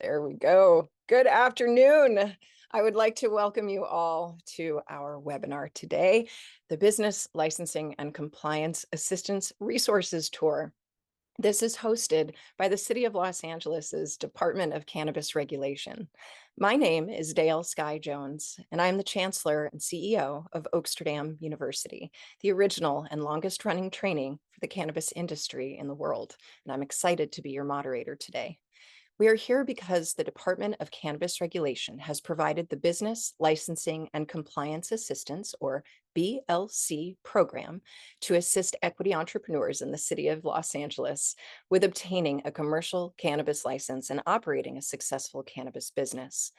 There we go. Good afternoon. I would like to welcome you all to our webinar today, the Business Licensing and Compliance Assistance Resources Tour. This is hosted by the City of Los Angeles's Department of Cannabis Regulation. My name is Dale Sky Jones, and I'm the Chancellor and CEO of Oaksterdam University, the original and longest running training for the cannabis industry in the world. And I'm excited to be your moderator today. We are here because the Department of Cannabis Regulation has provided the Business Licensing and Compliance Assistance, or BLC program, to assist equity entrepreneurs in the city of Los Angeles with obtaining a commercial cannabis license and operating a successful cannabis business.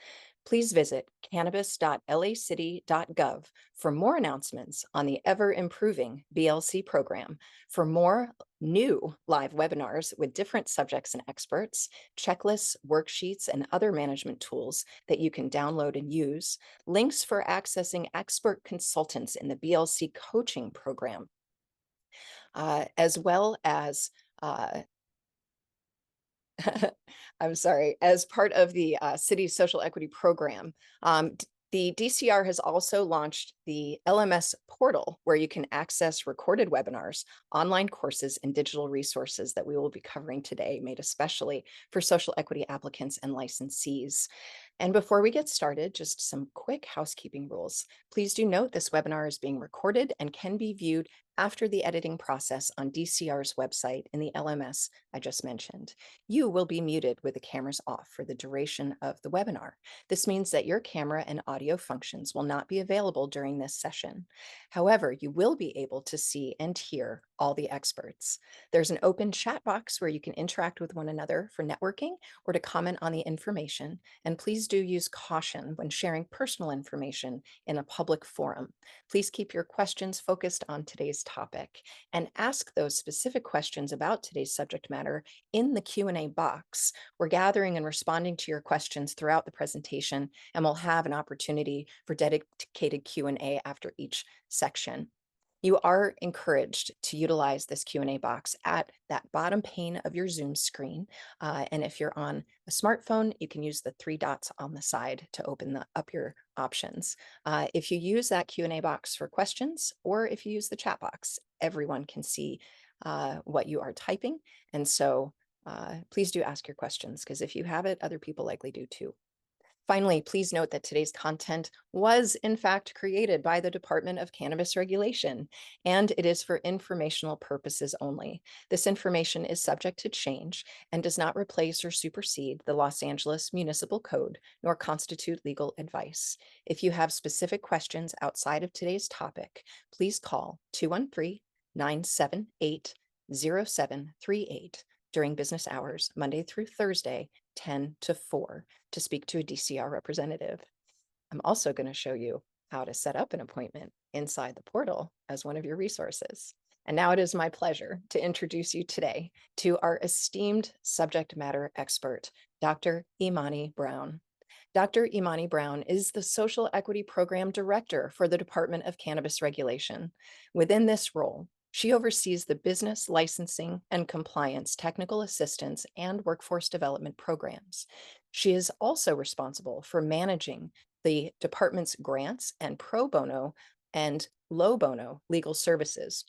Please visit cannabis.lacity.gov for more announcements on the ever-improving BLC program. For more new live webinars with different subjects and experts, checklists, worksheets, and other management tools that you can download and use, links for accessing expert consultants in the BLC coaching program, as well as I'm sorry, as part of the city's social equity program. The DCR has also launched the LMS portal where you can access recorded webinars, online courses, and digital resources that we will be covering today, made especially for social equity applicants and licensees. And before we get started, just some quick housekeeping rules. Please do note this webinar is being recorded and can be viewed after the editing process on DCR's website in the LMS I just mentioned. You will be muted with the cameras off for the duration of the webinar. This means that your camera and audio functions will not be available during this session. However, you will be able to see and hear all the experts. There's an open chat box where you can interact with one another for networking or to comment on the information. And please do use caution when sharing personal information in a public forum. Please keep your questions focused on today's topic and ask those specific questions about today's subject matter in the Q&A box. We're gathering and responding to your questions throughout the presentation, and we'll have an opportunity for dedicated Q&A after each section. You are encouraged to utilize this Q&A box at that bottom pane of your Zoom screen. And if you're on a smartphone, you can use the three dots on the side to open up your options. If you use that Q&A box for questions, or if you use the chat box, everyone can see what you are typing. And so please do ask your questions, because if you have it, other people likely do too. Finally, please note that today's content was in fact created by the Department of Cannabis Regulation, and it is for informational purposes only. This information is subject to change and does not replace or supersede the Los Angeles Municipal Code, nor constitute legal advice. If you have specific questions outside of today's topic, please call 213-978-0738 during business hours, Monday through Thursday, 10 to 4, to speak to a DCR representative. I'm also going to show you how to set up an appointment inside the portal as one of your resources. And now it is my pleasure to introduce you today to our esteemed subject matter expert, Dr. Imani Brown. Dr. Imani Brown is the Social Equity Program Director for the Department of Cannabis Regulation. Within this role, she oversees the business licensing and compliance technical assistance and workforce development programs. She is also responsible for managing the department's grants and pro bono and low bono legal services.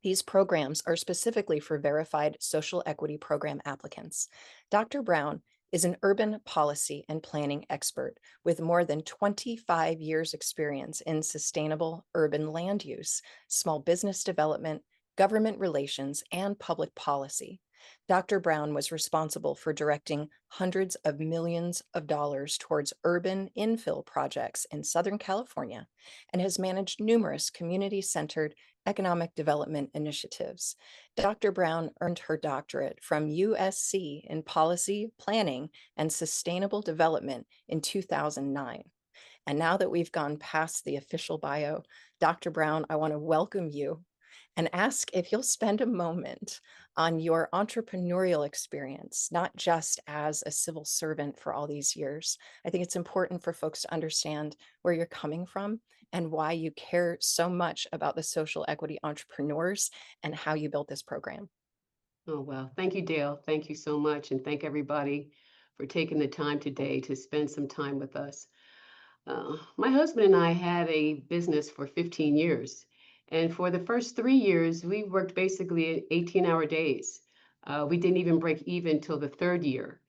These programs are specifically for verified social equity program applicants. Dr. Brown is an urban policy and planning expert with more than 25 years experience in sustainable urban land use, small business development, government relations, and public policy. Dr. Brown was responsible for directing hundreds of millions of dollars towards urban infill projects in Southern California and has managed numerous community-centered economic development initiatives. Dr. Brown earned her doctorate from USC in policy, planning, and sustainable development in 2009. And now that we've gone past the official bio, Dr. Brown, I want to welcome you and ask if you'll spend a moment on your entrepreneurial experience, not just as a civil servant for all these years. I think it's important for folks to understand where you're coming from and why you care so much about the social equity entrepreneurs and how you built this program. Oh, well, thank you, Dale. Thank you so much. And thank everybody for taking the time today to spend some time with us. My husband and I had a business for 15 years. And for the first 3 years, we worked basically 18-hour days. We didn't even break even till the third year.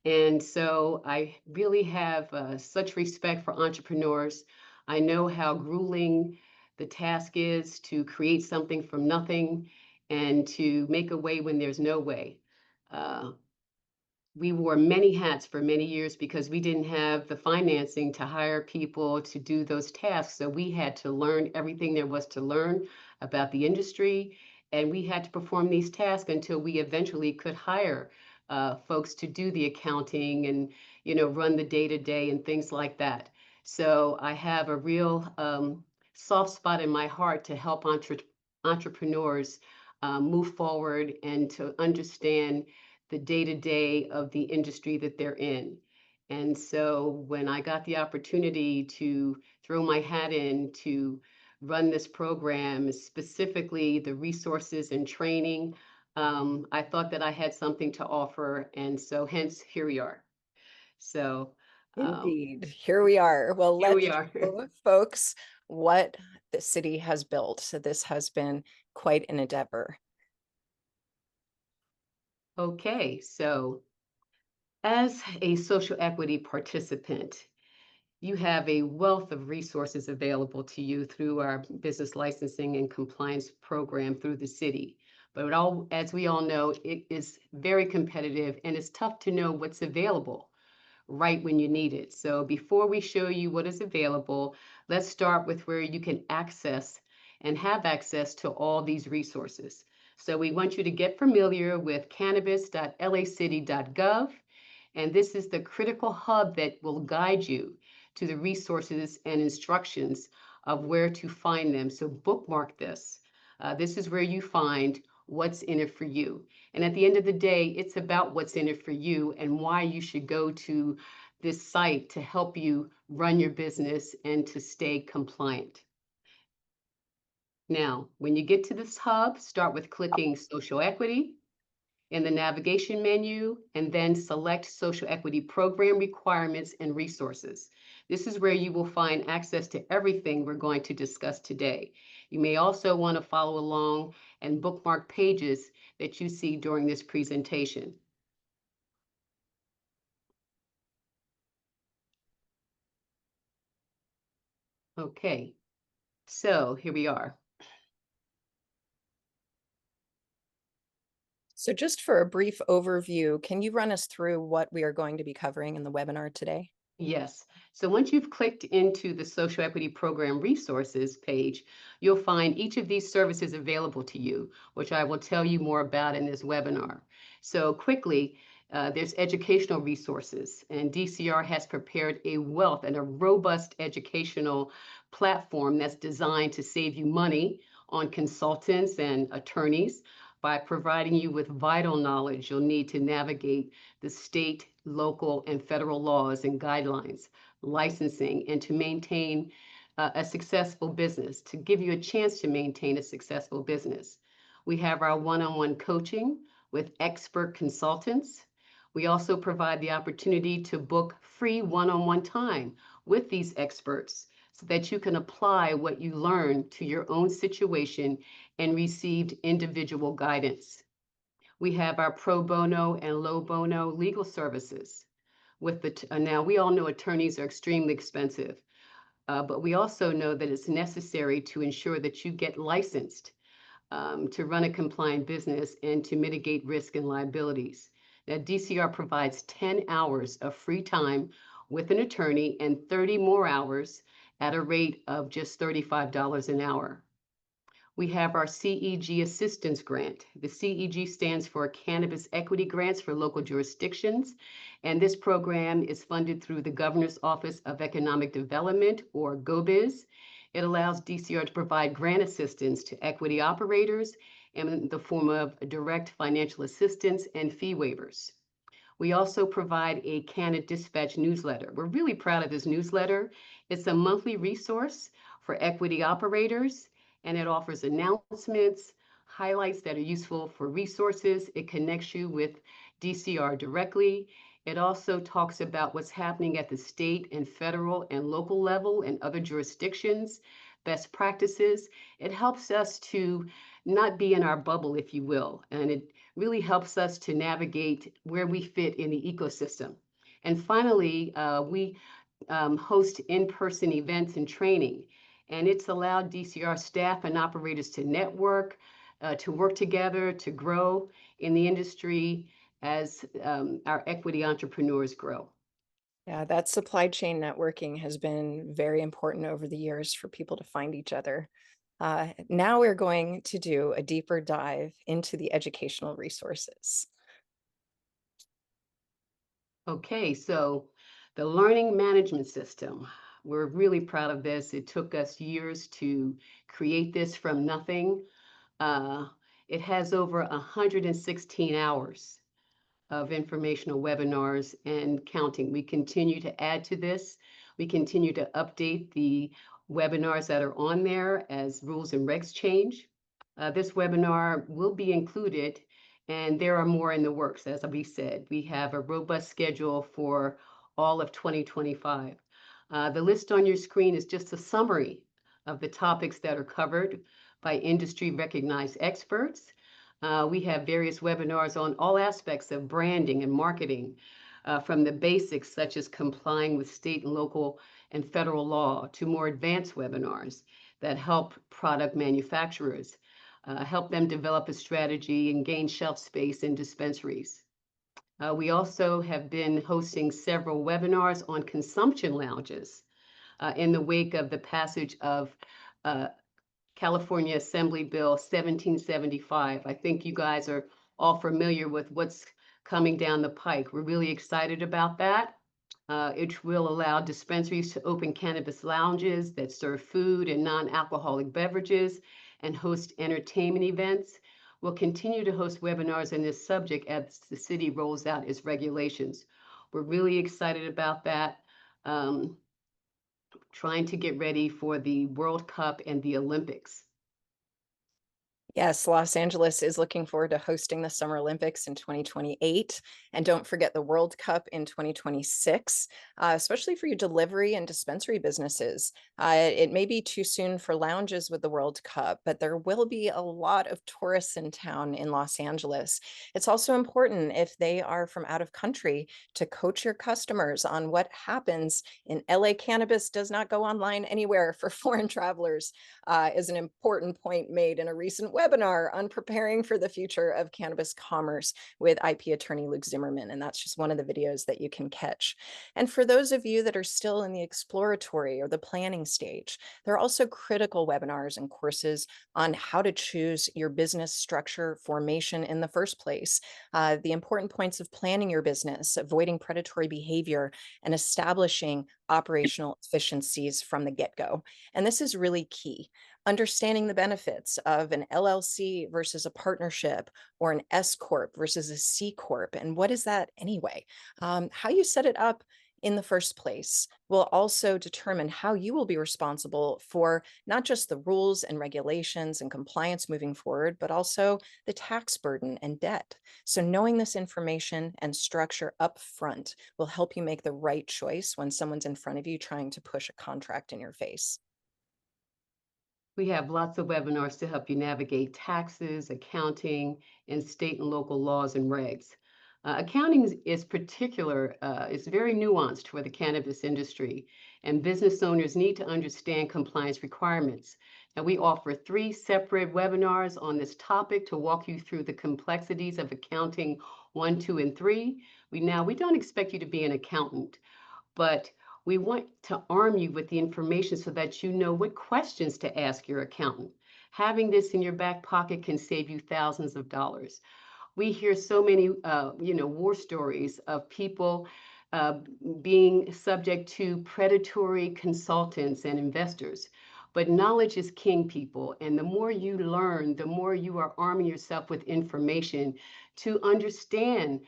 And so I really have such respect for entrepreneurs. I know how grueling the task is to create something from nothing and to make a way when there's no way. Uh, we wore many hats for many years because we didn't have the financing to hire people to do those tasks. So we had to learn everything there was to learn about the industry, and we had to perform these tasks until we eventually could hire folks to do the accounting and run the day to day and things like that. So I have a real soft spot in my heart to help entrepreneurs move forward and to understand the day to day of the industry that they're in. And so when I got the opportunity to throw my hat in to run this program, specifically the resources and training, I thought that I had something to offer. And so hence here we are. So um, Indeed. Here we are. Well, here let's we are. show folks what the city has built. So this has been quite an endeavor. Okay, so as a social equity participant, you have a wealth of resources available to you through our business licensing and compliance program through the city. But as we all know, it is very competitive and it's tough to know what's available right when you need it. So before we show you what is available, let's start with where you can access and have access to all these resources. So we want you to get familiar with cannabis.lacity.gov, and this is the critical hub that will guide you to the resources and instructions of where to find them. So bookmark this. This is where you find what's in it for you. And at the end of the day, it's about what's in it for you and why you should go to this site to help you run your business and to stay compliant. Now, when you get to this hub, start with clicking social equity in the navigation menu and then select social equity program requirements and resources. This is where you will find access to everything we're going to discuss today. You may also want to follow along and bookmark pages that you see during this presentation. Okay, so here we are. So just for a brief overview, can you run us through what we are going to be covering in the webinar today? Yes. So once you've clicked into the Social Equity Program Resources page, you'll find each of these services available to you, which I will tell you more about in this webinar. So quickly, there's educational resources, and DCR has prepared a wealth and a robust educational platform that's designed to save you money on consultants and attorneys by providing you with vital knowledge you'll need to navigate the state, local, and federal laws and guidelines, licensing, and to maintain a successful business, to give you a chance to maintain a successful business. We have our one-on-one coaching with expert consultants. We also provide the opportunity to book free one-on-one time with these experts so that you can apply what you learn to your own situation and receive individual guidance. We have our pro bono and low bono legal services. Now we all know attorneys are extremely expensive, but we also know that it's necessary to ensure that you get licensed to run a compliant business and to mitigate risk and liabilities. Now, DCR provides 10 hours of free time with an attorney and 30 more hours at a rate of just $35 an hour. We have our CEG Assistance Grant. The CEG stands for Cannabis Equity Grants for Local Jurisdictions, and this program is funded through the Governor's Office of Economic Development, or GOBIZ. It allows DCR to provide grant assistance to equity operators in the form of direct financial assistance and fee waivers. We also provide a Canna Dispatch newsletter. We're really proud of this newsletter. It's a monthly resource for equity operators, and it offers announcements, highlights that are useful for resources. It connects you with DCR directly, It also talks about what's happening at the state and federal and local level and other jurisdictions, best practices. It helps us to not be in our bubble, if you will, and it really helps us to navigate where we fit in the ecosystem. And finally, we host in-person events and training, and it's allowed DCR staff and operators to work together, to grow in the industry as our equity entrepreneurs grow. Yeah, that supply chain networking has been very important over the years for people to find each other. Now we're going to do a deeper dive into the educational resources. Okay, so the learning management system. We're really proud of this. It took us years to create this from nothing. Uh, it has over 116 hours of informational webinars and counting. We continue to add to this. We continue to update the webinars that are on there as rules and regs change. This webinar will be included, and there are more in the works. As we said, we have a robust schedule for all of 2025. The list on your screen is just a summary of the topics that are covered by industry recognized experts. We have various webinars on all aspects of branding and marketing, from the basics such as complying with state and local and federal law to more advanced webinars that help product manufacturers, help them develop a strategy and gain shelf space in dispensaries. We also have been hosting several webinars on consumption lounges in the wake of the passage of uh, California Assembly Bill 1775. I think you guys are all familiar with what's coming down the pike. We're really excited about that. It will allow dispensaries to open cannabis lounges that serve food and non-alcoholic beverages and host entertainment events. We'll continue to host webinars on this subject as the city rolls out its regulations. We're really excited about that. Um, Trying to get ready for the World Cup and the Olympics. Yes, Los Angeles is looking forward to hosting the Summer Olympics in 2028. And don't forget the World Cup in 2026, especially for your delivery and dispensary businesses. It may be too soon for lounges with the World Cup, but there will be a lot of tourists in town in Los Angeles. It's also important if they are from out of country to coach your customers on what happens in LA. Cannabis does not go online anywhere for foreign travelers, is an important point made in a recent webinar on preparing for the future of cannabis commerce with IP attorney Luke Zimmerman. And that's just one of the videos that you can catch. And for those of you that are still in the exploratory or the planning stage, there are also critical webinars and courses on how to choose your business structure formation in the first place, the important points of planning your business, avoiding predatory behavior, and establishing operational efficiencies from the get-go. And this is really key. Understanding the benefits of an LLC versus a partnership or an S Corp versus a C Corp. And what is that anyway? How you set it up in the first place will also determine how you will be responsible for not just the rules and regulations and compliance moving forward, but also the tax burden and debt. So knowing this information and structure up front will help you make the right choice when someone's in front of you trying to push a contract in your face. We have lots of webinars to help you navigate taxes, accounting, and state and local laws and regs. Accounting is very nuanced for the cannabis industry, and business owners need to understand compliance requirements. And we offer 3 separate webinars on this topic to walk you through the complexities of accounting 1, 2, and 3. We don't expect you to be an accountant, but we want to arm you with the information so that you know what questions to ask your accountant. Having this in your back pocket can save you thousands of dollars. We hear so many, war stories of people uh, being subject to predatory consultants and investors. But knowledge is king, people. And the more you learn, the more you are arming yourself with information to understand,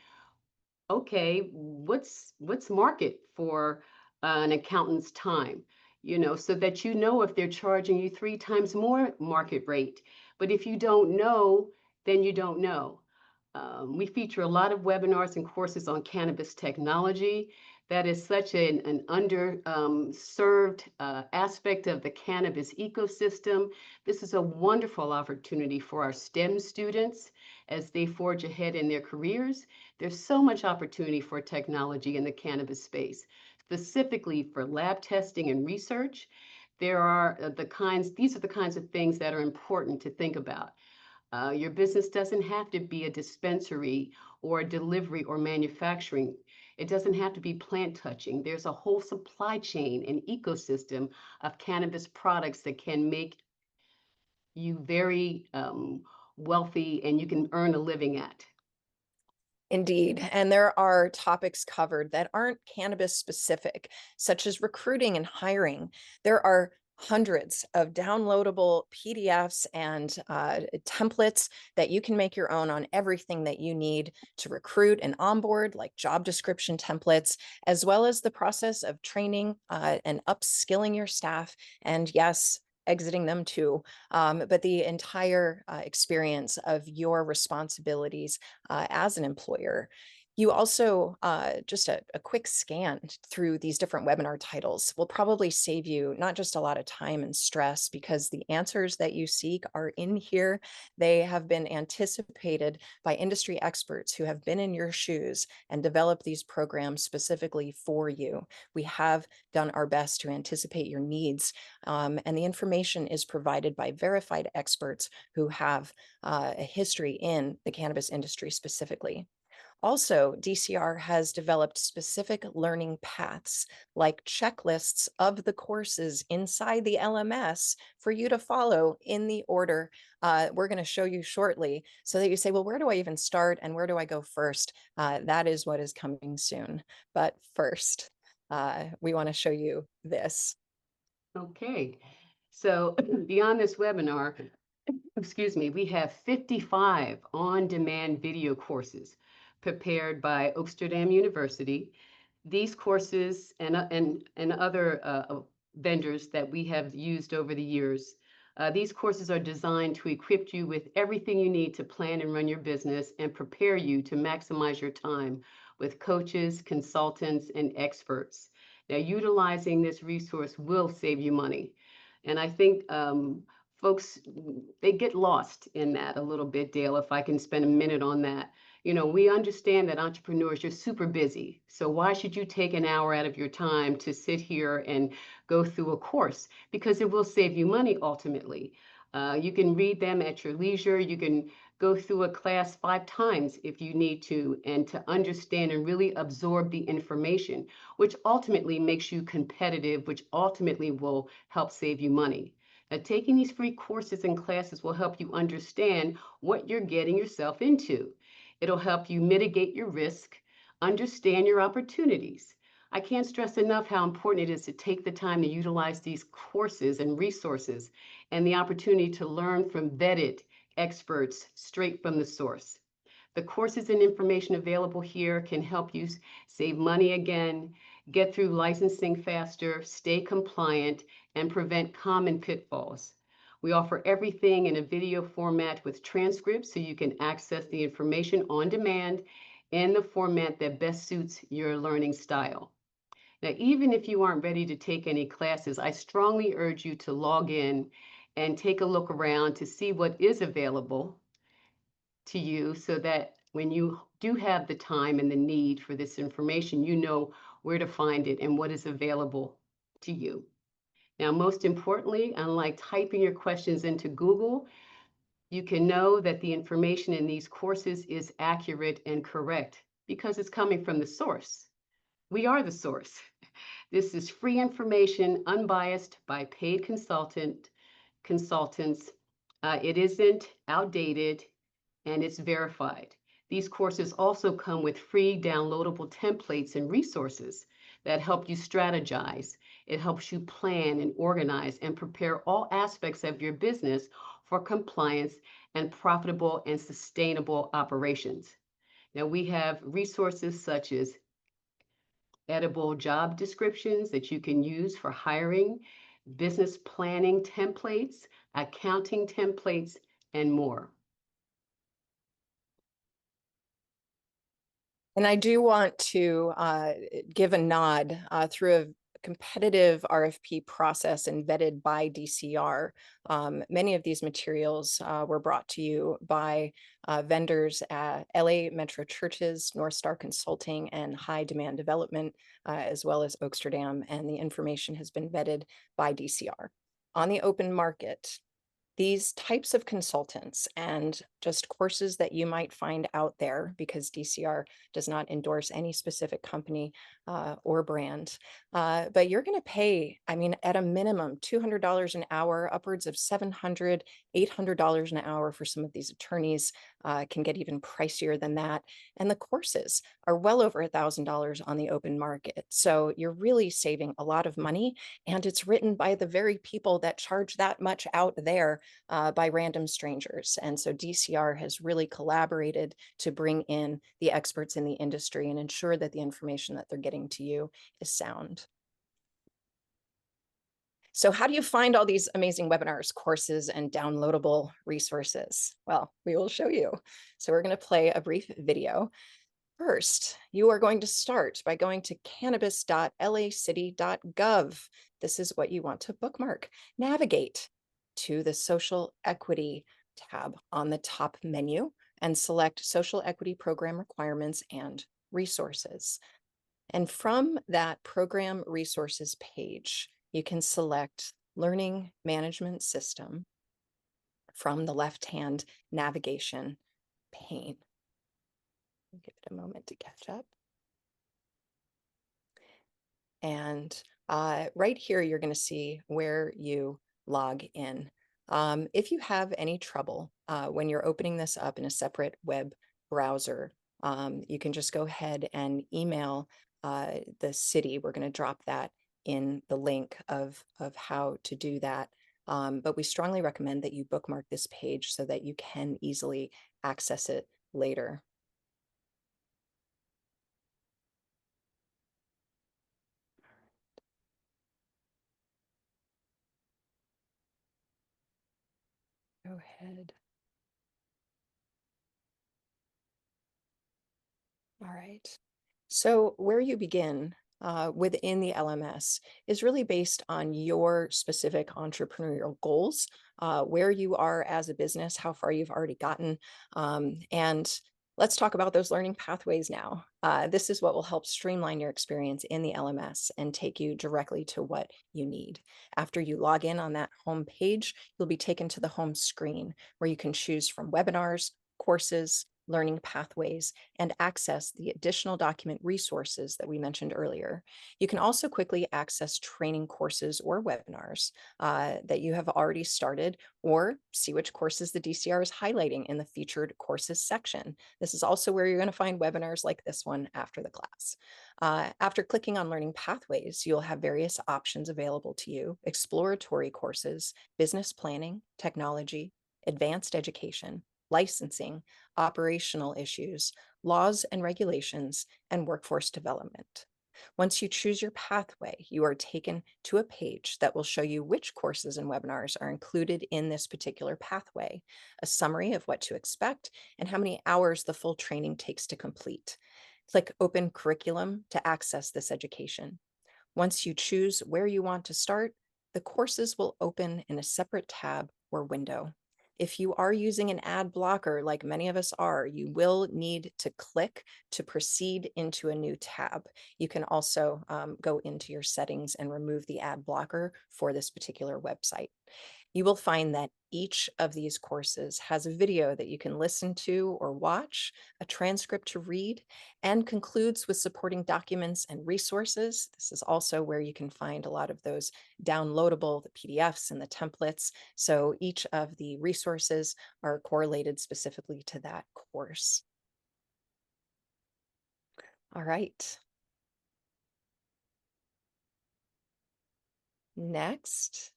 okay, what's market for an accountant's time, so that you know if they're charging you 3 times more market rate. But if you don't know, then you don't know. We feature a lot of webinars and courses on cannabis technology. That is such an under served aspect of the cannabis ecosystem. This is a wonderful opportunity for our STEM students as they forge ahead in their careers. There's so much opportunity for technology in the cannabis space, specifically for lab testing and research. These are the kinds of things that are important to think about. Your business doesn't have to be a dispensary or a delivery or manufacturing. It doesn't have to be plant touching. There's a whole supply chain and ecosystem of cannabis products that can make you very wealthy and you can earn a living at. Indeed. And there are topics covered that aren't cannabis specific, such as recruiting and hiring. There are hundreds of downloadable PDFs and templates that you can make your own on everything that you need to recruit and onboard, like job description templates, as well as the process of training and upskilling your staff. And yes, exiting them too, but the entire experience of your responsibilities as an employer. You also, just a quick scan through these different webinar titles will probably save you not just a lot of time and stress, because the answers that you seek are in here. They have been anticipated by industry experts who have been in your shoes and developed these programs specifically for you. We have done our best to anticipate your needs, and the information is provided by verified experts who have a history in the cannabis industry specifically. Also, DCR has developed specific learning paths, like checklists of the courses inside the LMS for you to follow in the order we're going to show you shortly, so that you say, well, where do I even start and where do I go first? That is what is coming soon. But first, we want to show you this. Okay, so beyond this webinar, excuse me, we have 55 on-demand video courses prepared by Oaksterdam University. These courses and other vendors that we have used over the years, these courses are designed to equip you with everything you need to plan and run your business and prepare you to maximize your time with coaches, consultants, and experts. Now, utilizing this resource will save you money. And I think folks, they get lost in that a little bit, Dale, if I can spend a minute on that. You know, we understand that entrepreneurs, you're super busy. So why should you take an hour out of your time to sit here and go through a course? Because it will save you money ultimately. You can read them at your leisure. You can go through a class 5 times if you need to, and to understand and really absorb the information, which ultimately makes you competitive, which ultimately will help save you money. Now, taking these free courses and classes will help you understand what you're getting yourself into. It'll help you mitigate your risk, understand your opportunities. I can't stress enough how important it is to take the time to utilize these courses and resources and the opportunity to learn from vetted experts straight from the source. The courses and information available here can help you save money again, get through licensing faster, stay compliant, and prevent common pitfalls. We offer everything in a video format with transcripts so you can access the information on demand in the format that best suits your learning style. Now, even if you aren't ready to take any classes, I strongly urge you to log in and take a look around to see what is available to you, so that when you do have the time and the need for this information, you know where to find it and what is available to you. Now, most importantly, unlike typing your questions into Google, you can know that the information in these courses is accurate and correct because it's coming from the source. We are the source. This is free information, unbiased by paid consultants. It isn't outdated, and it's verified. These courses also come with free downloadable templates and resources that help you strategize. It helps you plan and organize and prepare all aspects of your business for compliance and profitable and sustainable operations. Now, we have resources such as edible job descriptions that you can use for hiring, business planning templates, accounting templates, and more. And I do want to give a nod through a competitive RFP process and vetted by DCR. Many of these materials were brought to you by vendors at LA Metro Churches, North Star Consulting, and High Demand Development, as well as Oaksterdam, and the information has been vetted by DCR. On the open market, these types of consultants and just courses that you might find out there, because DCR does not endorse any specific company or brand, but you're going to pay, I mean, at a minimum, $200 an hour, upwards of $700, $800 an hour for some of these attorneys, can get even pricier than that. And the courses are well over $1,000 on the open market. So you're really saving a lot of money, and it's written by the very people that charge that much out there by random strangers. And so DCR has really collaborated to bring in the experts in the industry and ensure that the information that they're getting to you is sound. So how do you find all these amazing webinars, courses, and downloadable resources? Well, we will show you. So we're going to play a brief video. First, you are going to start by going to cannabis.lacity.gov. This is what you want to bookmark. Navigate to the Social Equity tab on the top menu and select Social Equity Program Requirements and Resources. And from that Program Resources page, you can select Learning Management System from the left-hand navigation pane. Give it a moment to catch up. And right here, you're going to see where you log in. If you have any trouble when you're opening this up in a separate web browser, you can just go ahead and email the city. We're going to drop that in the link of how to do that. But we strongly recommend that you bookmark this page so that you can easily access it later. Go ahead. All right. So where you begin within the LMS is really based on your specific entrepreneurial goals, where you are as a business, how far you've already gotten. And let's talk about those learning pathways now. This is what will help streamline your experience in the LMS and take you directly to what you need. After you log in on that home page, you'll be taken to the home screen where you can choose from webinars, courses, learning pathways, and access the additional document resources that we mentioned earlier. You can also quickly access training courses or webinars that you have already started, or see which courses the DCR is highlighting in the featured courses section. This is also where you're going to find webinars like this one after the class. After clicking on learning pathways, you'll have various options available to you: exploratory courses, business planning, technology, advanced education, licensing, operational issues, laws and regulations, and workforce development. Once you choose your pathway, you are taken to a page that will show you which courses and webinars are included in this particular pathway, a summary of what to expect, and how many hours the full training takes to complete. Click Open Curriculum to access this education. Once you choose where you want to start, the courses will open in a separate tab or window. If you are using an ad blocker, like many of us are, you will need to click to proceed into a new tab. You can also go into your settings and remove the ad blocker for this particular website. You will find that each of these courses has a video that you can listen to or watch, a transcript to read, and concludes with supporting documents and resources. This is also where you can find a lot of those downloadable, the PDFs and the templates. So each of the resources are correlated specifically to that course. All right. Next,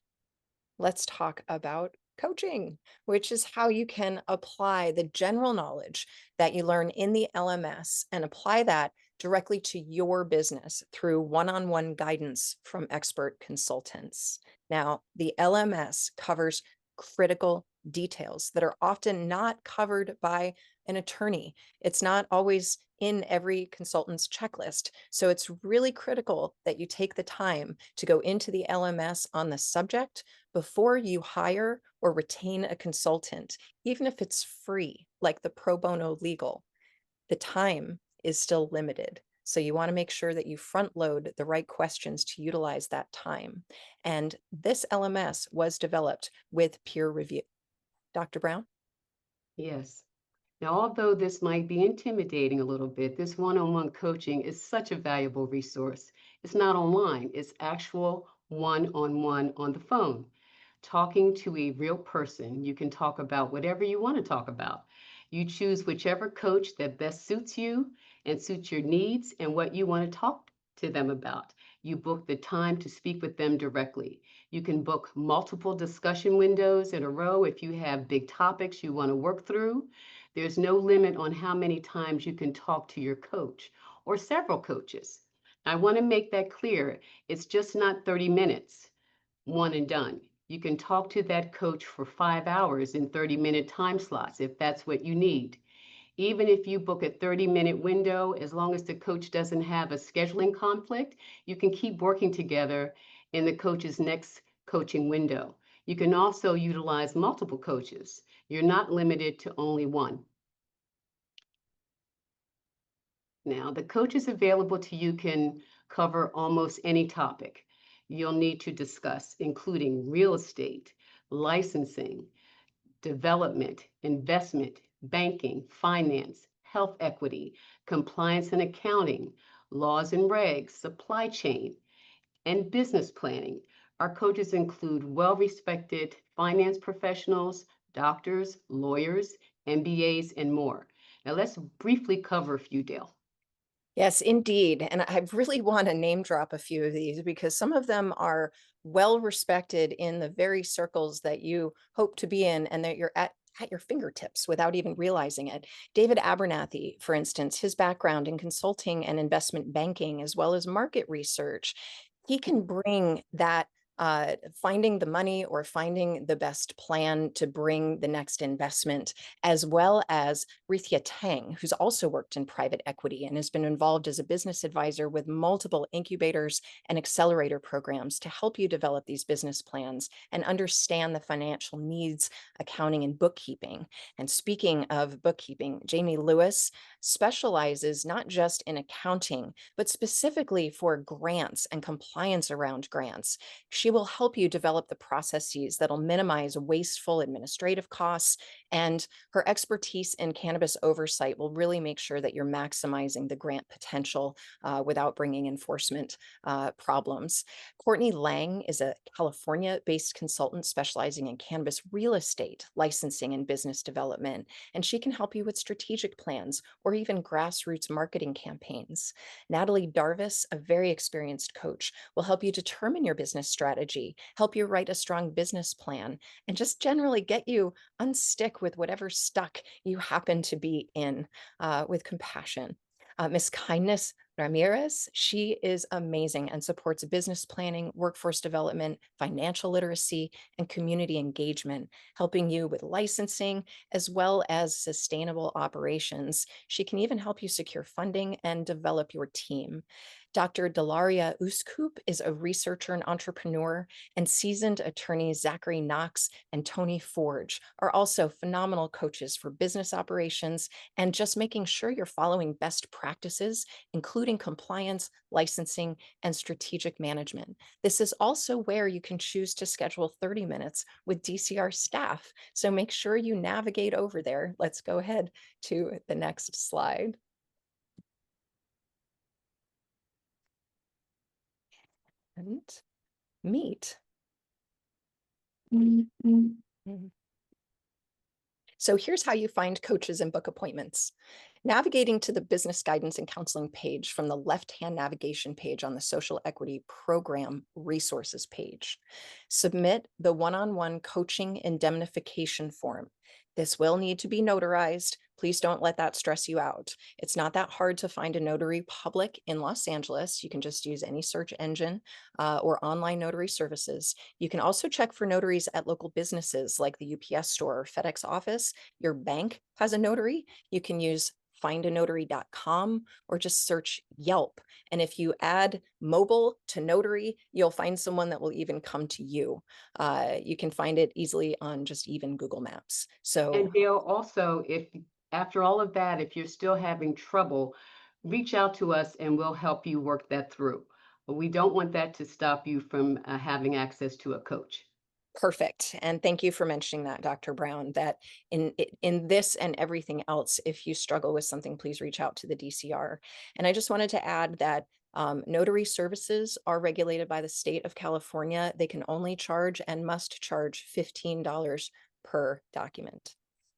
let's talk about coaching, which is how you can apply the general knowledge that you learn in the LMS and apply that directly to your business through one-on-one guidance from expert consultants. Now, the LMS covers critical details that are often not covered by an attorney. It's not always in every consultant's checklist. So it's really critical that you take the time to go into the LMS on the subject before you hire or retain a consultant, even if it's free, like the pro bono legal. The time is still limited. So you want to make sure that you front load the right questions to utilize that time. And this LMS was developed with peer review. Dr. Brown? Yes. Now, although this might be intimidating a little bit, this one-on-one coaching is such a valuable resource. It's not online, it's actual one-on-one on the phone. Talking to a real person, you can talk about whatever you want to talk about. You choose whichever coach that best suits you and suits your needs and what you want to talk to them about. You book the time to speak with them directly. You can book multiple discussion windows in a row if you have big topics you want to work through. There's no limit on how many times you can talk to your coach or several coaches. I want to make that clear. It's just not 30 minutes, one and done. You can talk to that coach for 5 hours in 30-minute time slots if that's what you need. Even if you book a 30-minute window, as long as the coach doesn't have a scheduling conflict, you can keep working together in the coach's next coaching window. You can also utilize multiple coaches. You're not limited to only one. Now, the coaches available to you can cover almost any topic you'll need to discuss, including real estate, licensing, development, investment, banking, finance, health equity, compliance and accounting, laws and regs, supply chain, and business planning. Our coaches include well-respected finance professionals, doctors, lawyers, MBAs, and more. Now let's briefly cover a few, Dale. Yes, indeed. And I really want to name drop a few of these because some of them are well respected in the very circles that you hope to be in and that you're at your fingertips without even realizing it. David Abernathy, for instance, his background in consulting and investment banking, as well as market research, he can bring that finding the money or finding the best plan to bring the next investment, as well as Rithia Tang, who's also worked in private equity and has been involved as a business advisor with multiple incubators and accelerator programs to help you develop these business plans and understand the financial needs, accounting, and bookkeeping. And speaking of bookkeeping, Jamie Lewis specializes not just in accounting, but specifically for grants and compliance around grants. She will help you develop the processes that'll minimize wasteful administrative costs, and her expertise in cannabis oversight will really make sure that you're maximizing the grant potential without bringing enforcement problems. Courtney Lang is a California-based consultant specializing in cannabis real estate, licensing, and business development, and she can help you with strategic plans or even grassroots marketing campaigns. Natalie Darvis, a very experienced coach, will help you determine your business strategy, help you write a strong business plan, and just generally get you unstick with whatever stuck you happen to be in with compassion. Miss Kindness Ramirez, she is amazing and supports business planning, workforce development, financial literacy, and community engagement, helping you with licensing as well as sustainable operations. She can even help you secure funding and develop your team. Dr. Delaria Uskup is a researcher and entrepreneur, and seasoned attorneys Zachary Knox and Tony Forge are also phenomenal coaches for business operations and just making sure you're following best practices, including compliance, licensing, and strategic management. This is also where you can choose to schedule 30 minutes with DCR staff. So make sure you navigate over there. Let's go ahead to the next slide. And meet. Mm-hmm. So here's how you find coaches and book appointments. Navigating to the business guidance and counseling page from the left-hand navigation page on the Social Equity Program Resources page. Submit the one-on-one coaching indemnification form. This will need to be notarized. Please don't let that stress you out. It's not that hard to find a notary public in Los Angeles. You can just use any search engine or online notary services. You can also check for notaries at local businesses like the UPS store or FedEx office. Your bank has a notary. You can use findanotary.com or just search Yelp. And if you add mobile to notary, you'll find someone that will even come to you. You can find it easily on just even Google Maps. So And Gail, also, if after all of that, if you're still having trouble, reach out to us and we'll help you work that through. But we don't want that to stop you from having access to a coach. perfect. And thank you for mentioning that, Dr. Brown, that in this and everything else, if you struggle with something, please reach out to the DCR. And I just wanted to add that notary services are regulated by the state of California. They can only charge and must charge $15 per document.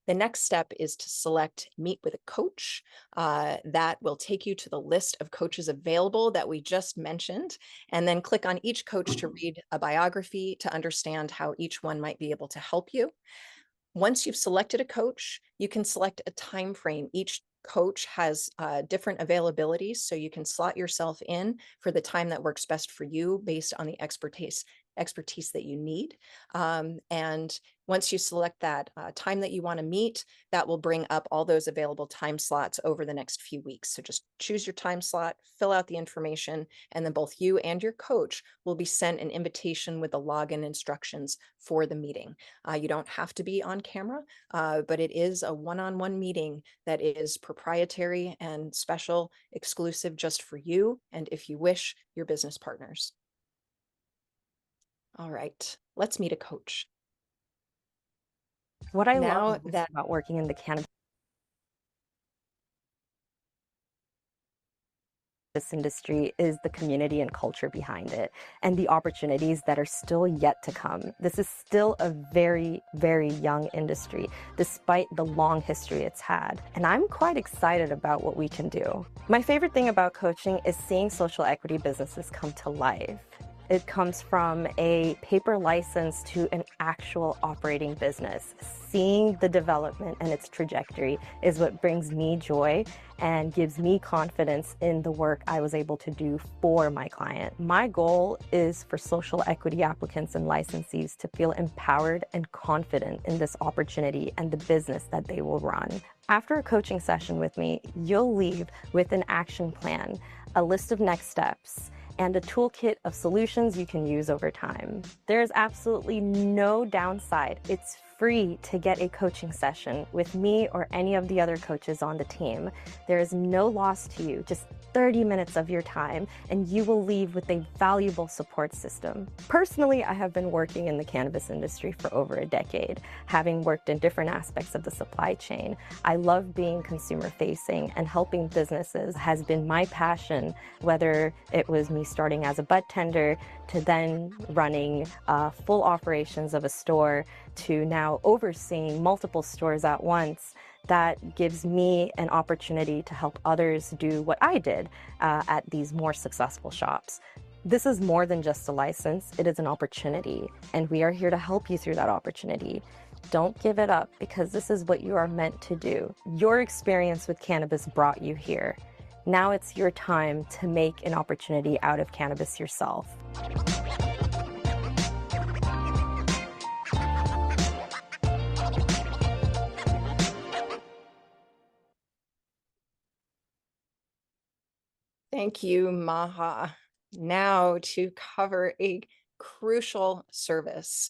The next step is to select Meet with a Coach. That will take you to the list of coaches available that we just mentioned, and then click on each coach to read a biography to understand how each one might be able to help you. Once you've selected a coach, you can select a time frame. Each coach has different availabilities, so you can slot yourself in for the time that works best for you based on the expertise that you need. And once you select that time that you want to meet, that will bring up all those available time slots over the next few weeks. So just choose your time slot, fill out the information, and then both you and your coach will be sent an invitation with the login instructions for the meeting. You don't have to be on camera, but it is a one-on-one meeting that is proprietary and special, exclusive just for you, and if you wish, your business partners. All right, let's meet a coach. What I Now love most that about working in the cannabis industry is the community and culture behind it and the opportunities that are still yet to come. This is still a very, very young industry, despite the long history it's had. And I'm quite excited about what we can do. My favorite thing about coaching is seeing social equity businesses come to life. It comes from a paper license to an actual operating business. Seeing the development and its trajectory is what brings me joy and gives me confidence in the work I was able to do for my client. My goal is for social equity applicants and licensees to feel empowered and confident in this opportunity and the business that they will run. After a coaching session with me, you'll leave with an action plan, a list of next steps, and a toolkit of solutions you can use over time. There is absolutely no downside. It's free to get a coaching session with me or any of the other coaches on the team. There is no loss to you, just 30 minutes of your time, and you will leave with a valuable support system. Personally, I have been working in the cannabis industry for over a decade, having worked in different aspects of the supply chain. I love being consumer facing, and helping businesses has been my passion, whether it was me starting as a bud tender to then running full operations of a store to now overseeing multiple stores at once. That gives me an opportunity to help others do what I did at these more successful shops. This is more than just a license, it is an opportunity, and we are here to help you through that opportunity. Don't give it up, because this is what you are meant to do. Your experience with cannabis brought you here. Now it's your time to make an opportunity out of cannabis yourself. Thank you, Maha. Now to cover a crucial service.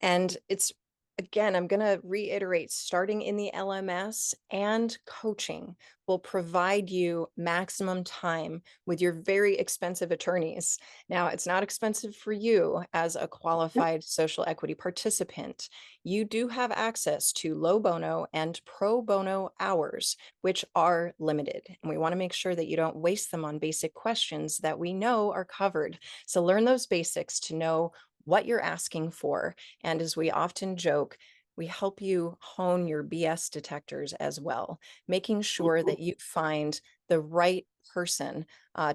And it's, again, I'm going to reiterate, starting in the LMS and coaching will provide you maximum time with your very expensive attorneys. Now, it's not expensive for you as a qualified social equity participant. You do have access to low bono and pro bono hours, which are limited. And we want to make sure that you don't waste them on basic questions that we know are covered. So learn those basics to know what you're asking for. And as we often joke, we help you hone your BS detectors as well, making sure that you find the right person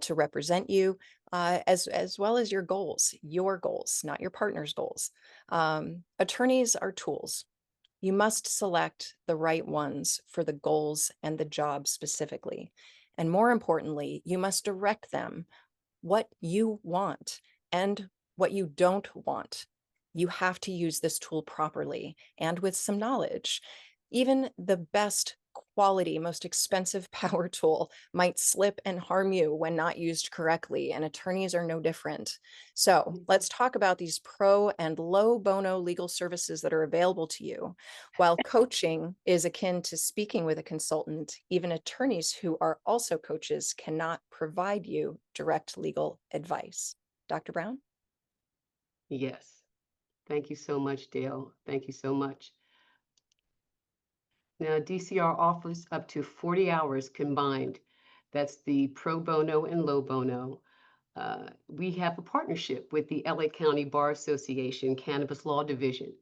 to represent you, as well as your goals, not your partner's goals. Attorneys are tools. You must select the right ones for the goals and the job specifically. And more importantly, you must direct them what you want and what you don't want. You have to use this tool properly and with some knowledge. Even the best quality, most expensive power tool might slip and harm you when not used correctly, and attorneys are no different. So let's talk about these pro and low bono legal services that are available to you. While coaching is akin to speaking with a consultant, even attorneys who are also coaches cannot provide you direct legal advice. Dr. Brown? Yes. Thank you so much, Dale. Thank you so much. Now, DCR offers up to 40 hours combined. That's the pro bono and low bono. We have a partnership with the LA County Bar Association Cannabis Law Division.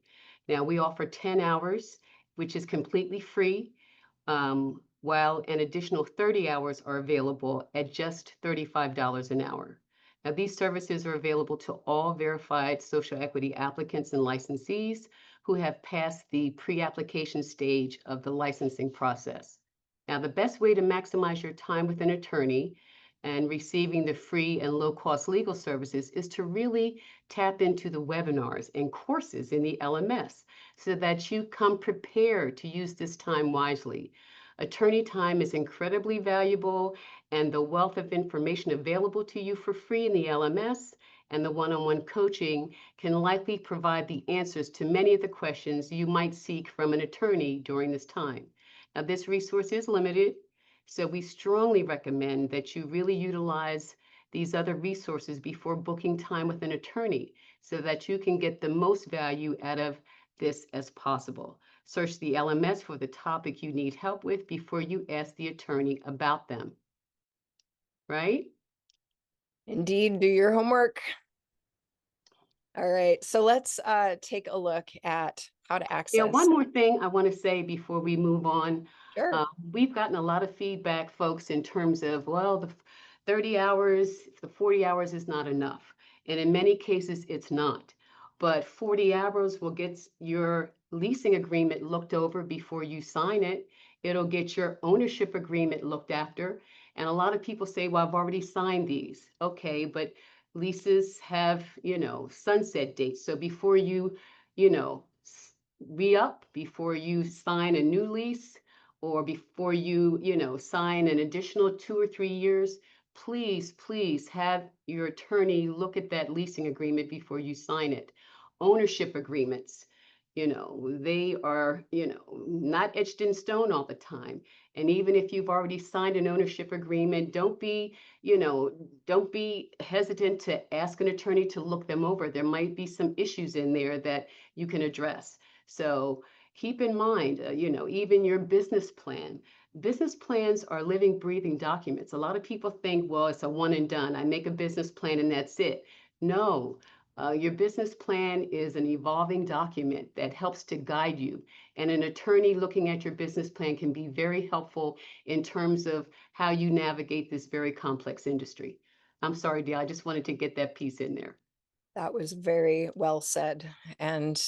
Now, we offer 10 hours, which is completely free, while an additional 30 hours are available at just $35 an hour. Now, these services are available to all verified social equity applicants and licensees who have passed the pre-application stage of the licensing process. Now, the best way to maximize your time with an attorney and receiving the free and low-cost legal services is to really tap into the webinars and courses in the LMS so that you come prepared to use this time wisely. Attorney time is incredibly valuable, and the wealth of information available to you for free in the LMS and the one-on-one coaching can likely provide the answers to many of the questions you might seek from an attorney during this time. Now, this resource is limited, so we strongly recommend that you really utilize these other resources before booking time with an attorney so that you can get the most value out of this as possible. Search the LMS for the topic you need help with before you ask the attorney about them. Right? Indeed, do your homework. All right, so let's take a look at how to Yeah, access. one more thing I want to say before we move on. Sure. We've gotten a lot of feedback, folks, in terms of, well, the 30 hours, the 40 hours is not enough. And in many cases, it's not. But 40 hours will get your leasing agreement looked over before you sign it. It'll get your ownership agreement looked after. And a lot of people say, well, I've already signed these. Okay, but leases have, sunset dates. So before you know, re-up, before you sign a new lease, or before you sign an additional 2 or 3 years, please have your attorney look at that leasing agreement before you sign it. Ownership agreements, they are, not etched in stone all the time. And even if you've already signed an ownership agreement, don't be hesitant to ask an attorney to look them over. There might be some issues in there that you can address. So keep in mind, even your business plan. Business plans are living, breathing documents. A lot of people think, well, it's a one and done. I make a business plan and that's it. No, your business plan is an evolving document that helps to guide you. And an attorney looking at your business plan can be very helpful in terms of how you navigate this very complex industry. I'm sorry, Dee, I just wanted to get that piece in there. That was very well said. And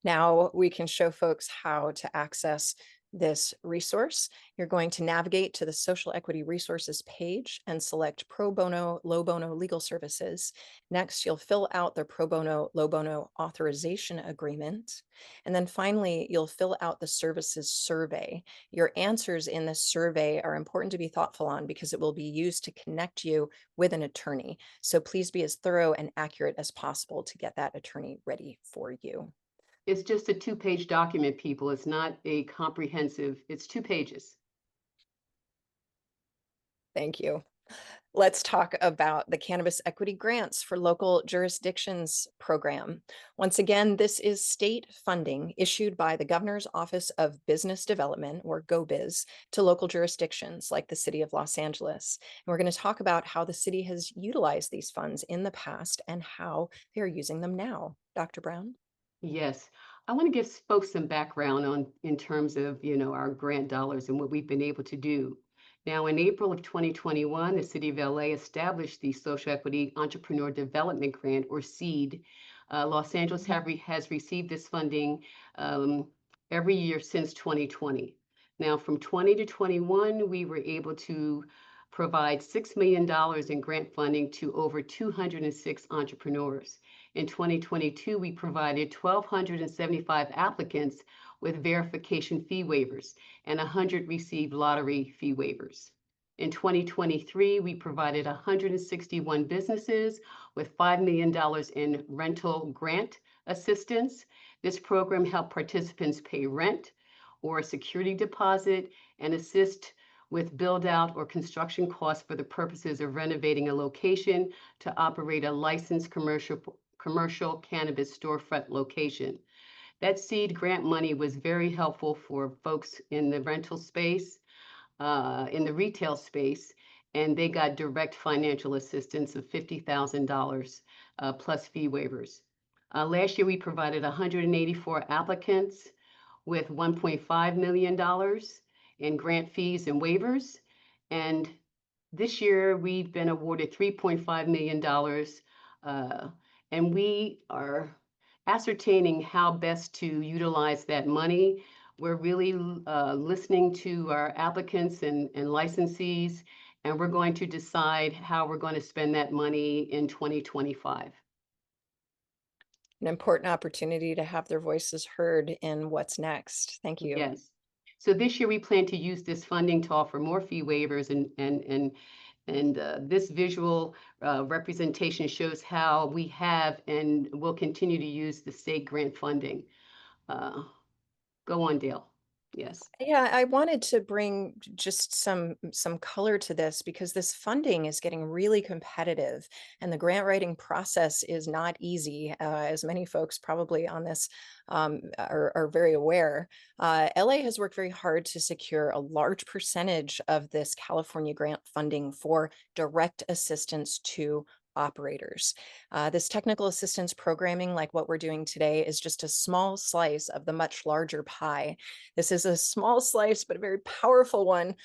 now we can show folks how to access this resource. You're going to navigate to the Social Equity Resources page and select Pro Bono, Low Bono Legal Services. Next, you'll fill out the Pro Bono, Low Bono Authorization Agreement. And then finally, you'll fill out the services survey. Your answers in this survey are important to be thoughtful on because it will be used to connect you with an attorney. So please be as thorough and accurate as possible to get that attorney ready for you. It's just a 2-page document, people. It's not a comprehensive, it's 2 pages. Thank you. Let's talk about the Cannabis Equity Grants for Local Jurisdictions program. Once again, this is state funding issued by the Governor's Office of Business Development, or GoBiz, to local jurisdictions like the City of Los Angeles. And we're going to talk about how the city has utilized these funds in the past and how they're using them now. Dr. Brown? Yes, I want to give folks some background in terms of, our grant dollars and what we've been able to do. Now, in April of 2021, the City of LA established the Social Equity Entrepreneur Development Grant, or SEED. Los Angeles has received this funding every year since 2020. Now, from 20 to 21, we were able to provide $6 million in grant funding to over 206 entrepreneurs. In 2022, we provided 1,275 applicants with verification fee waivers, and 100 received lottery fee waivers. In 2023, we provided 161 businesses with $5 million in rental grant assistance. This program helped participants pay rent or a security deposit and assist with build out or construction costs for the purposes of renovating a location to operate a licensed commercial cannabis storefront location. That seed grant money was very helpful for folks in the rental space, in the retail space, and they got direct financial assistance of $50,000 plus fee waivers. Last year, we provided 184 applicants with $1.5 million in grant fees and waivers. And this year, we've been awarded $3.5 million, and we are ascertaining how best to utilize that money. We're really listening to our applicants and licensees, and we're going to decide how we're going to spend that money in 2025. An important opportunity to have their voices heard in what's next. Thank you. Yes. So this year we plan to use this funding to offer more fee waivers, and this visual representation shows how we have and will continue to use the state grant funding. Go on, Dale. Yes. Yeah, I wanted to bring just some color to this because this funding is getting really competitive and the grant writing process is not easy, as many folks probably on this are very aware. LA has worked very hard to secure a large percentage of this California grant funding for direct assistance to operators. This technical assistance programming, like what we're doing today, is just a small slice of the much larger pie. This is a small slice, but a very powerful one,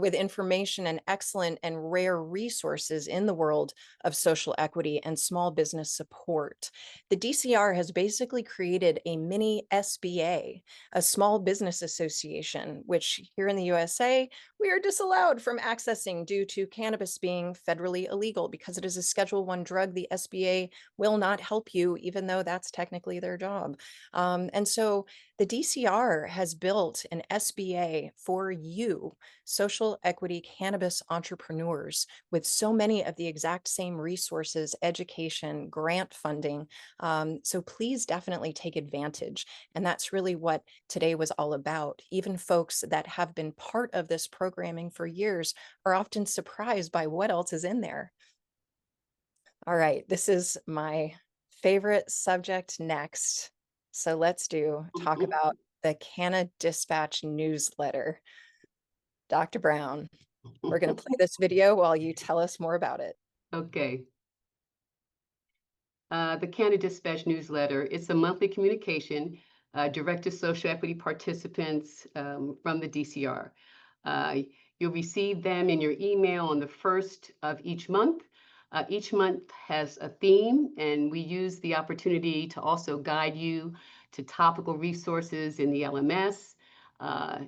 with information and excellent and rare resources in the world of social equity and small business support. The DCR has basically created a mini SBA, a small business association, which here in the USA, we are disallowed from accessing due to cannabis being federally illegal because it is a Schedule I drug. The SBA will not help you, even though that's technically their job. And so the DCR has built an SBA for you, social equity cannabis entrepreneurs, with so many of the exact same resources, education, grant funding. So please definitely take advantage. And that's really what today was all about. Even folks that have been part of this programming for years are often surprised by what else is in there. All right, this is my favorite subject next. So let's talk about the Canna Dispatch newsletter. Dr. Brown, we're going to play this video while you tell us more about it. Okay. The Canna Dispatch newsletter, it's a monthly communication direct to social equity participants from the DCR. You'll receive them in your email on the first of each month. Each month has a theme, and we use the opportunity to also guide you to topical resources in the LMS,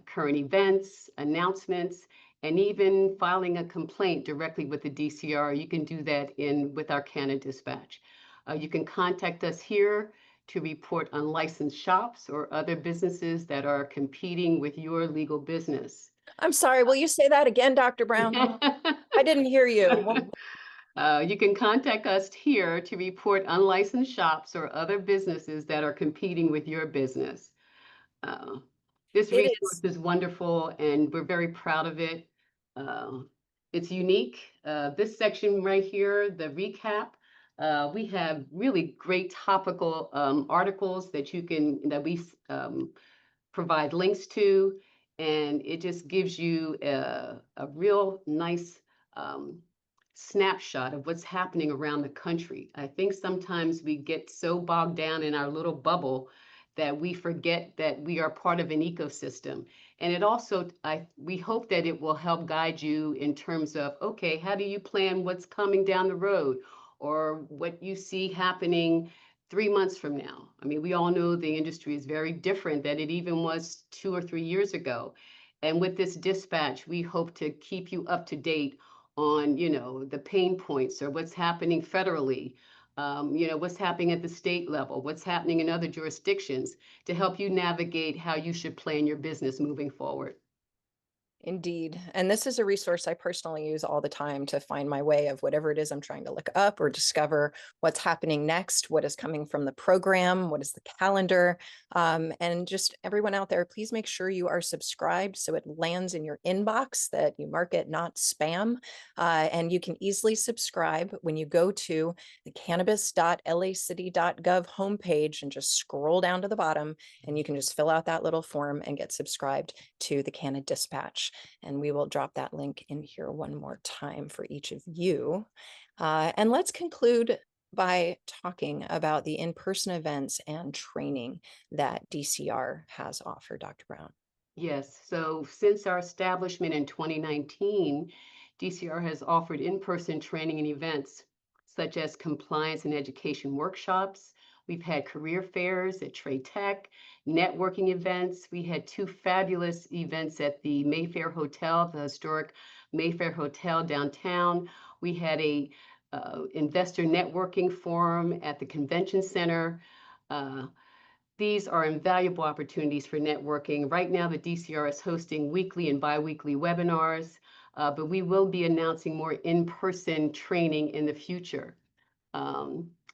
current events, announcements, and even filing a complaint directly with the DCR. You can do that with our Canna Dispatch. You can contact us here to report unlicensed shops or other businesses that are competing with your legal business. I'm sorry, will you say that again, Dr. Brown? I didn't hear you. You can contact us here to report unlicensed shops or other businesses that are competing with your business. This resource is wonderful, and we're very proud of it. It's unique. This section right here, the recap, we have really great topical articles that we provide links to, and it just gives you a real nice snapshot of what's happening around the country. I think sometimes we get so bogged down in our little bubble that we forget that we are part of an ecosystem. And it also, we hope that it will help guide you in terms of, okay, how do you plan what's coming down the road, or what you see happening 3 months from now? I mean, we all know the industry is very different than it even was 2 or 3 years ago. And with this dispatch, we hope to keep you up to date on, the pain points or what's happening federally, what's happening at the state level, what's happening in other jurisdictions to help you navigate how you should plan your business moving forward. Indeed. And this is a resource I personally use all the time to find my way of whatever it is I'm trying to look up or discover what's happening next, what is coming from the program, what is the calendar. And just everyone out there, please make sure you are subscribed so it lands in your inbox, that you mark it not spam. And you can easily subscribe when you go to the cannabis.lacity.gov homepage and just scroll down to the bottom, and you can just fill out that little form and get subscribed to the Canna Dispatch. And we will drop that link in here one more time for each of you. And let's conclude by talking about the in-person events and training that DCR has offered, Dr. Brown. Yes, so since our establishment in 2019, DCR has offered in-person training and events such as compliance and education workshops. We've had career fairs at Trade Tech, networking events. We had 2 fabulous events at the Mayfair Hotel, the historic Mayfair Hotel downtown. We had a investor networking forum at the Convention Center. These are invaluable opportunities for networking. Right now, the DCR is hosting weekly and bi-weekly webinars, but we will be announcing more in-person training in the future.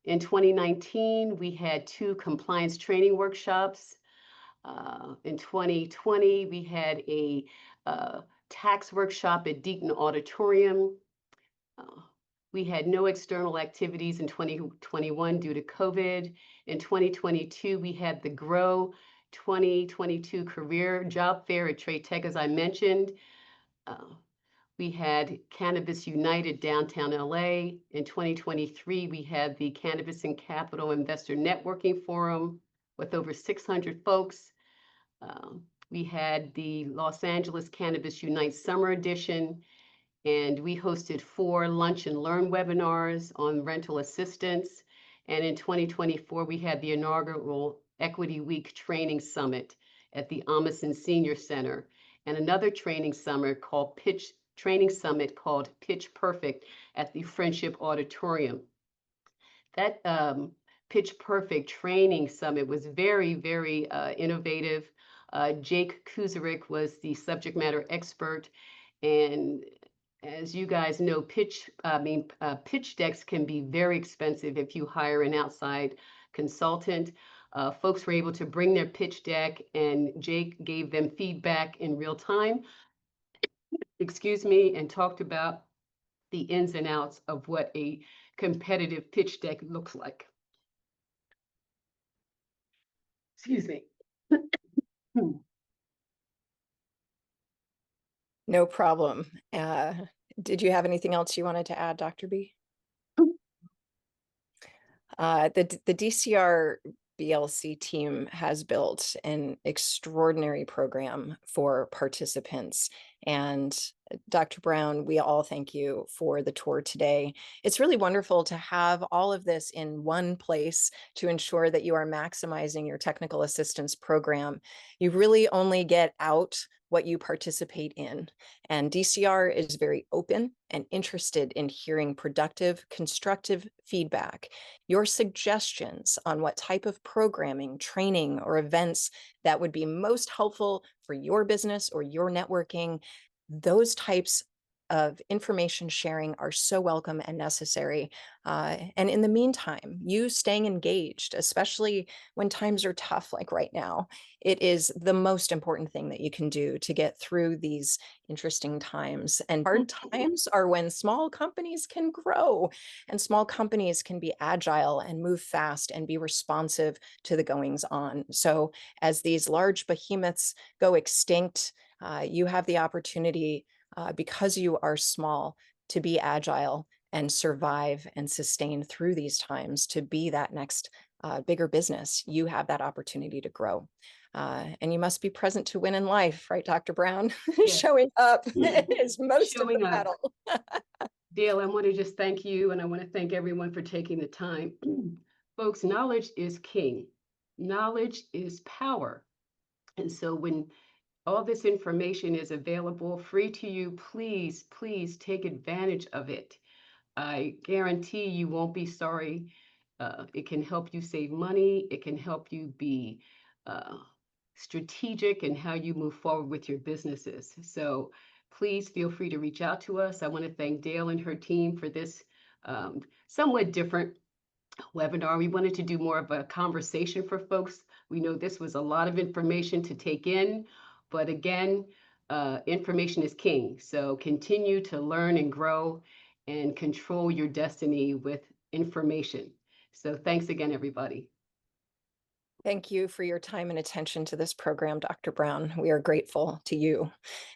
In 2019, we had 2 compliance training workshops. In 2020, we had a tax workshop at Deaton Auditorium. We had no external activities in 2021 due to COVID. In 2022, we had the Grow 2022 Career Job Fair at Trade Tech, as I mentioned. We had Cannabis United downtown LA. In 2023, we had the Cannabis and Capital Investor Networking Forum with over 600 folks. We had the Los Angeles Cannabis Unite Summer Edition, and we hosted 4 lunch and learn webinars on rental assistance. And in 2024, we had the inaugural Equity Week Training Summit at the Amundsen Senior Center, and another training summit called Pitch Perfect at the Friendship Auditorium. That Pitch Perfect Training Summit was very, very innovative. Jake Kuzarik was the subject matter expert, and as you guys know, pitch decks can be very expensive if you hire an outside consultant. Folks were able to bring their pitch deck, and Jake gave them feedback in real time, and talked about the ins and outs of what a competitive pitch deck looks like. Excuse me. No problem. Did you have anything else you wanted to add, Dr. B? The DCR BLC team has built an extraordinary program for participants. And Dr. Brown, we all thank you for the tour today. It's really wonderful to have all of this in one place to ensure that you are maximizing your technical assistance program. You really only get out what you participate in. And DCR is very open and interested in hearing productive, constructive feedback. Your suggestions on what type of programming, training, or events that would be most helpful for your business or your networking, those types of information sharing are so welcome and necessary. And in the meantime, you staying engaged, especially when times are tough like right now, it is the most important thing that you can do to get through these interesting times. And hard times are when small companies can grow, and small companies can be agile and move fast and be responsive to the goings on. So as these large behemoths go extinct, you have the opportunity, because you are small, to be agile and survive and sustain through these times, to be that next bigger business. You have that opportunity to grow. And you must be present to win in life, right, Dr. Brown? Yes. Showing up is most Showing of the up. battle. Dale, I want to just thank you, and I want to thank everyone for taking the time. Folks, knowledge is king. Knowledge is power. And so when all this information is available, free to you, please, please take advantage of it. I guarantee you won't be sorry It can help you save money. It can help you be strategic in how you move forward with your businesses. So please feel free to reach out to us. I want to thank Dale and her team for this somewhat different webinar. We wanted to do more of a conversation for folks. We know this was a lot of information to take in, but again, information is king. So continue to learn and grow and control your destiny with information. So thanks again, everybody. Thank you for your time and attention to this program, Dr. Brown. We are grateful to you.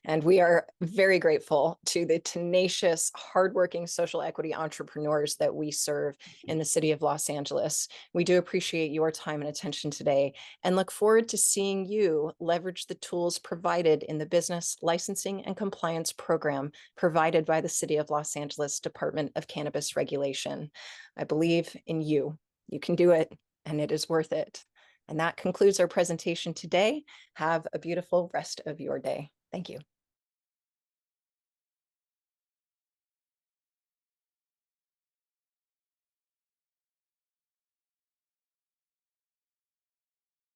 And we are very grateful to the tenacious, hardworking social equity entrepreneurs that we serve in the city of Los Angeles. We do appreciate your time and attention today and look forward to seeing you leverage the tools provided in the Business Licensing and Compliance Program provided by the City of Los Angeles Department of Cannabis Regulation. I believe in you. You can do it, and it is worth it. And that concludes our presentation today. Have a beautiful rest of your day. Thank you.